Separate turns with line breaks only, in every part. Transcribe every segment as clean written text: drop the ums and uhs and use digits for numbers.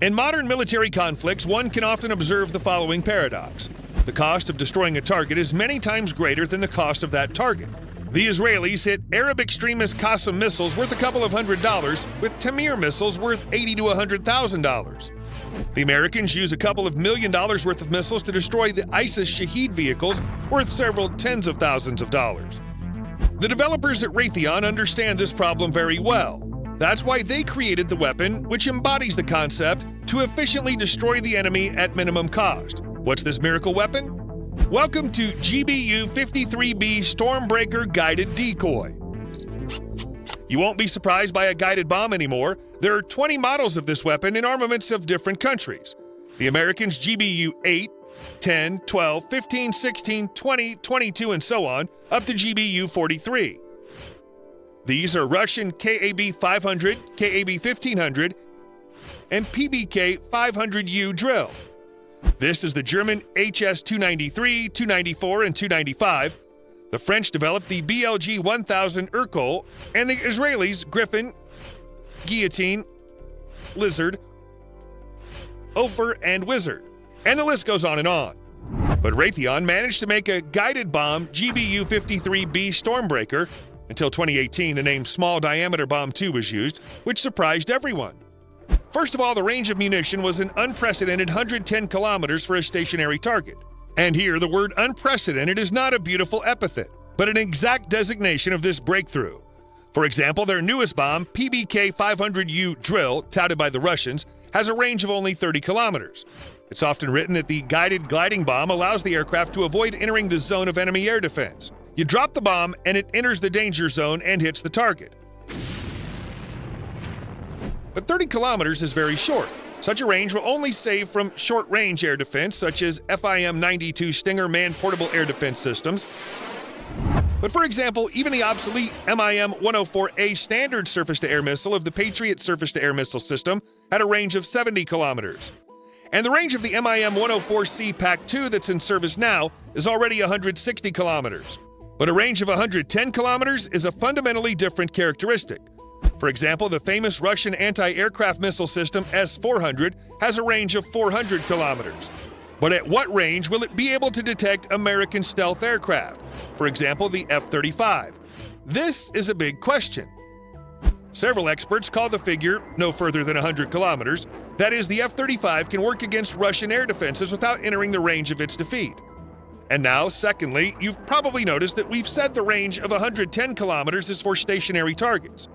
In modern military conflicts, one can often observe the following paradox. The cost of destroying a target is many times greater than the cost of that target. The Israelis hit Arab extremist Qassam missiles worth a couple of $100 with Tamir missiles worth $80,000 to $100,000. The Americans use a couple of $1 million worth of missiles to destroy the ISIS Shaheed vehicles worth several tens of thousands of dollars. The developers at Raytheon understand this problem very well. That's why they created the weapon, which embodies the concept to efficiently destroy the enemy at minimum cost. What's this miracle weapon? Welcome to GBU-53B Stormbreaker Guided Decoy. You won't be surprised by a guided bomb anymore. There are 20 models of this weapon in armaments of different countries. The Americans' GBU-8, 10, 12, 15, 16, 20, 22, and so on, up to GBU-43. These are Russian KAB-500, KAB-1500, and PBK-500U drill. This is the German HS-293, 294, and 295. The French developed the BLG-1000 Irkol, and the Israelis Griffin, Guillotine, Lizard, Ophir, and Wizard. And the list goes on and on. But Raytheon managed to make a guided bomb GBU-53B Stormbreaker. Until 2018, the name Small Diameter Bomb 2 was used, which surprised everyone. First of all, the range of munition was an unprecedented 110 kilometers for a stationary target. And here, the word unprecedented is not a beautiful epithet, but an exact designation of this breakthrough. For example, their newest bomb, PBK-500U drill, touted by the Russians, has a range of only 30 kilometers. It's often written that the guided gliding bomb allows the aircraft to avoid entering the zone of enemy air defense. You drop the bomb, and it enters the danger zone and hits the target. But 30 kilometers is very short. Such a range will only save from short-range air defense, such as FIM-92 Stinger man-portable air defense systems. But for example, even the obsolete MIM-104A standard surface-to-air missile of the Patriot surface-to-air missile system had a range of 70 kilometers. And the range of the MIM-104C PAC-2 that's in service now is already 160 kilometers. But a range of 110 kilometers is a fundamentally different characteristic. For example, the famous Russian anti-aircraft missile system S-400 has a range of 400 kilometers. But at what range will it be able to detect American stealth aircraft? For example, the F-35. This is a big question. Several experts call the figure no further than 100 kilometers. That is, the F-35 can work against Russian air defenses without entering the range of its defeat. And now, secondly, you've probably noticed that we've said the range of 110 kilometers is for stationary targets.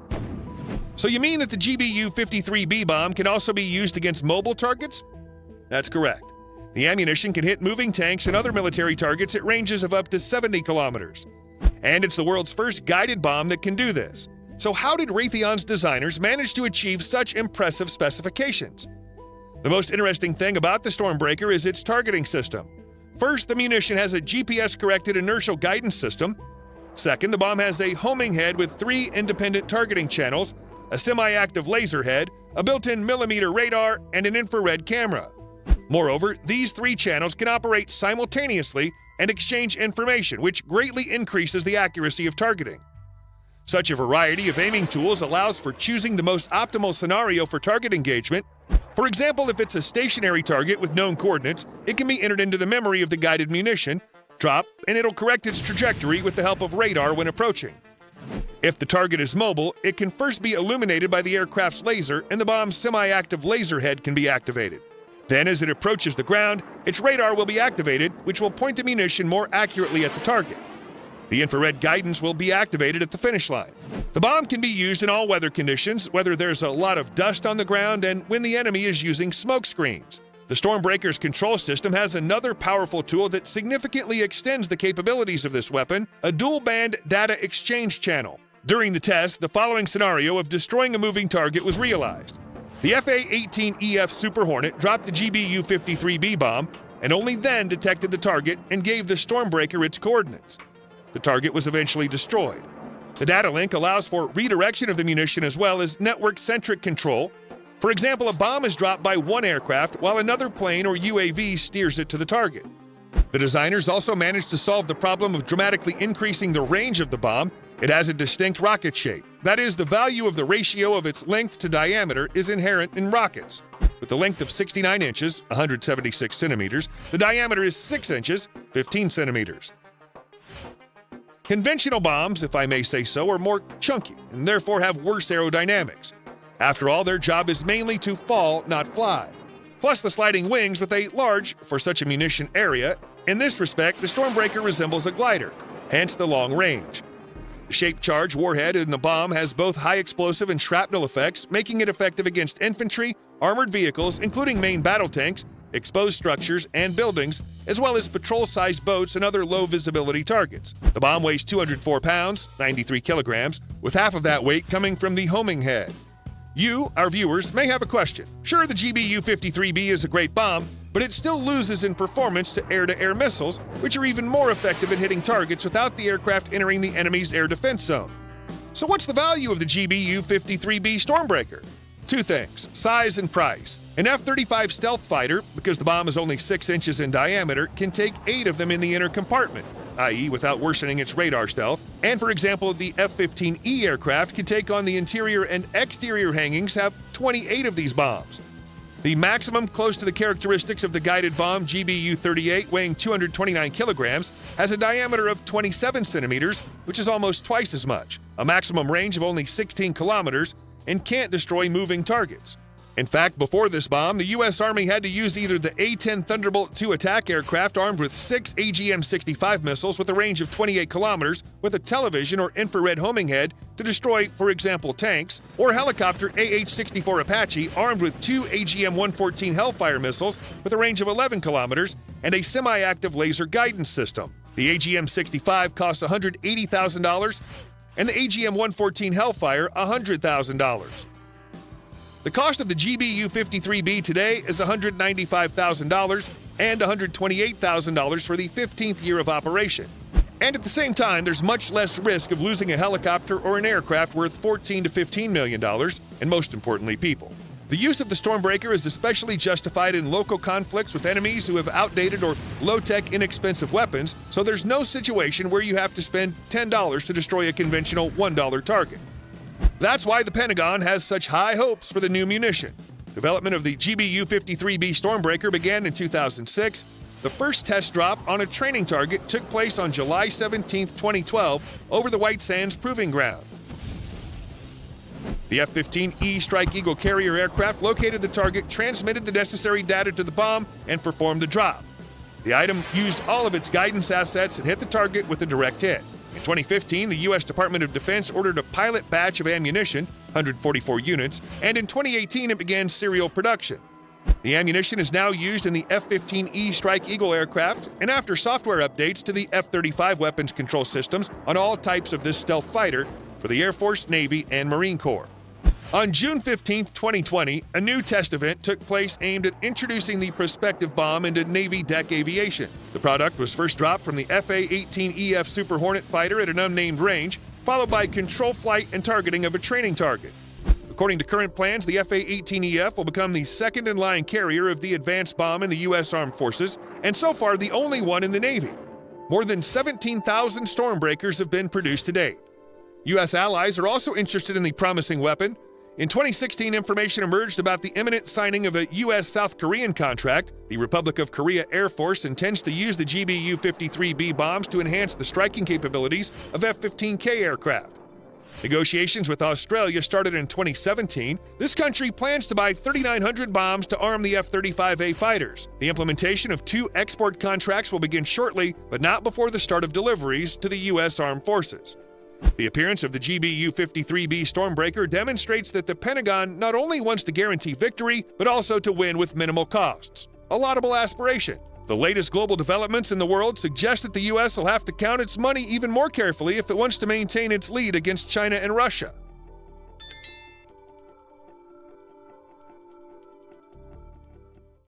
So you mean that the GBU-53B bomb can also be used against mobile targets? That's correct. The ammunition can hit moving tanks and other military targets at ranges of up to 70 kilometers. And it's the world's first guided bomb that can do this. So how did Raytheon's designers manage to achieve such impressive specifications? The most interesting thing about the Stormbreaker is its targeting system. First, the munition has a GPS-corrected inertial guidance system. Second, the bomb has a homing head with 3 independent targeting channels, a semi-active laser head, a built-in millimeter radar, and an infrared camera. Moreover, these 3 channels can operate simultaneously and exchange information, which greatly increases the accuracy of targeting. Such a variety of aiming tools allows for choosing the most optimal scenario for target engagement. For example, if it's a stationary target with known coordinates, it can be entered into the memory of the guided munition, drop, and it'll correct its trajectory with the help of radar when approaching. If the target is mobile, it can first be illuminated by the aircraft's laser, and the bomb's semi-active laser head can be activated. Then, as it approaches the ground, its radar will be activated, which will point the munition more accurately at the target. The infrared guidance will be activated at the finish line. The bomb can be used in all weather conditions, whether there's a lot of dust on the ground and when the enemy is using smoke screens. The Stormbreaker's control system has another powerful tool that significantly extends the capabilities of this weapon, a dual-band data exchange channel. During the test, the following scenario of destroying a moving target was realized. The FA-18EF Super Hornet dropped the GBU-53B bomb and only then detected the target and gave the Stormbreaker its coordinates. The target was eventually destroyed. The data link allows for redirection of the munition as well as network-centric control. For example, a bomb is dropped by one aircraft while another plane or UAV steers it to the target. The designers also managed to solve the problem of dramatically increasing the range of the bomb. It has a distinct rocket shape. That is, the value of the ratio of its length to diameter is inherent in rockets. With the length of 69 inches, 176 centimeters, the diameter is 6 inches, 15 centimeters. Conventional bombs, if I may say so, are more chunky and therefore have worse aerodynamics. After all, their job is mainly to fall, not fly. Plus the sliding wings with a large, for such a munition, area. In this respect, the Stormbreaker resembles a glider, hence the long range. The shaped charge warhead in the bomb has both high explosive and shrapnel effects, making it effective against infantry, armored vehicles, including main battle tanks, exposed structures and buildings, as well as patrol-sized boats and other low-visibility targets. The bomb weighs 204 pounds, 93 kilograms, with half of that weight coming from the homing head. You, our viewers, may have a question. Sure, the GBU-53B is a great bomb, but it still loses in performance to air-to-air missiles, which are even more effective at hitting targets without the aircraft entering the enemy's air defense zone. So what's the value of the GBU-53B Stormbreaker? Two things: size and price. An F-35 stealth fighter, because the bomb is only 6 inches in diameter, can take 8 of them in the inner compartment, i.e. without worsening its radar stealth. And for example, the F-15E aircraft can take on the interior and exterior hangings, have 28 of these bombs. The maximum close to the characteristics of the guided bomb GBU-38, weighing 229 kilograms, has a diameter of 27 centimeters, which is almost twice as much, a maximum range of only 16 kilometers, and can't destroy moving targets. In fact, before this bomb, the U.S. Army had to use either the A-10 Thunderbolt II attack aircraft armed with 6 AGM-65 missiles with a range of 28 kilometers with a television or infrared homing head to destroy, for example, tanks, or helicopter AH-64 Apache armed with 2 AGM-114 Hellfire missiles with a range of 11 kilometers and a semi-active laser guidance system. The AGM-65 costs $180,000 and the AGM-114 Hellfire $100,000. The cost of the GBU-53B today is $195,000 and $128,000 for the 15th year of operation. And at the same time, there's much less risk of losing a helicopter or an aircraft worth $14 to $15 million, and most importantly, people. The use of the Stormbreaker is especially justified in local conflicts with enemies who have outdated or low-tech inexpensive weapons, so there's no situation where you have to spend $10 to destroy a conventional $1 target. That's why the Pentagon has such high hopes for the new munition. Development of the GBU-53B Stormbreaker began in 2006. The first test drop on a training target took place on July 17, 2012, over the White Sands Proving Ground. The F-15E Strike Eagle carrier aircraft located the target, transmitted the necessary data to the bomb, and performed the drop. The item used all of its guidance assets and hit the target with a direct hit. In 2015, the U.S. Department of Defense ordered a pilot batch of ammunition, 144 units, and in 2018 it began serial production. The ammunition is now used in the F-15E Strike Eagle aircraft and after software updates to the F-35 weapons control systems on all types of this stealth fighter for the Air Force, Navy, and Marine Corps. On June 15, 2020, a new test event took place aimed at introducing the prospective bomb into Navy deck aviation. The product was first dropped from the FA-18EF Super Hornet fighter at an unnamed range, followed by control flight and targeting of a training target. According to current plans, the FA-18EF will become the second-in-line carrier of the advanced bomb in the U.S. Armed Forces, and so far the only one in the Navy. More than 17,000 Stormbreakers have been produced to date. U.S. allies are also interested in the promising weapon. In 2016, information emerged about the imminent signing of a U.S.-South Korean contract. The Republic of Korea Air Force intends to use the GBU-53B bombs to enhance the striking capabilities of F-15K aircraft. Negotiations with Australia started in 2017. This country plans to buy 3,900 bombs to arm the F-35A fighters. The implementation of 2 export contracts will begin shortly, but not before the start of deliveries to the U.S. Armed Forces. The appearance of the GBU-53B Stormbreaker demonstrates that the Pentagon not only wants to guarantee victory, but also to win with minimal costs. A laudable aspiration. The latest global developments in the world suggest that the U.S. will have to count its money even more carefully if it wants to maintain its lead against China and Russia.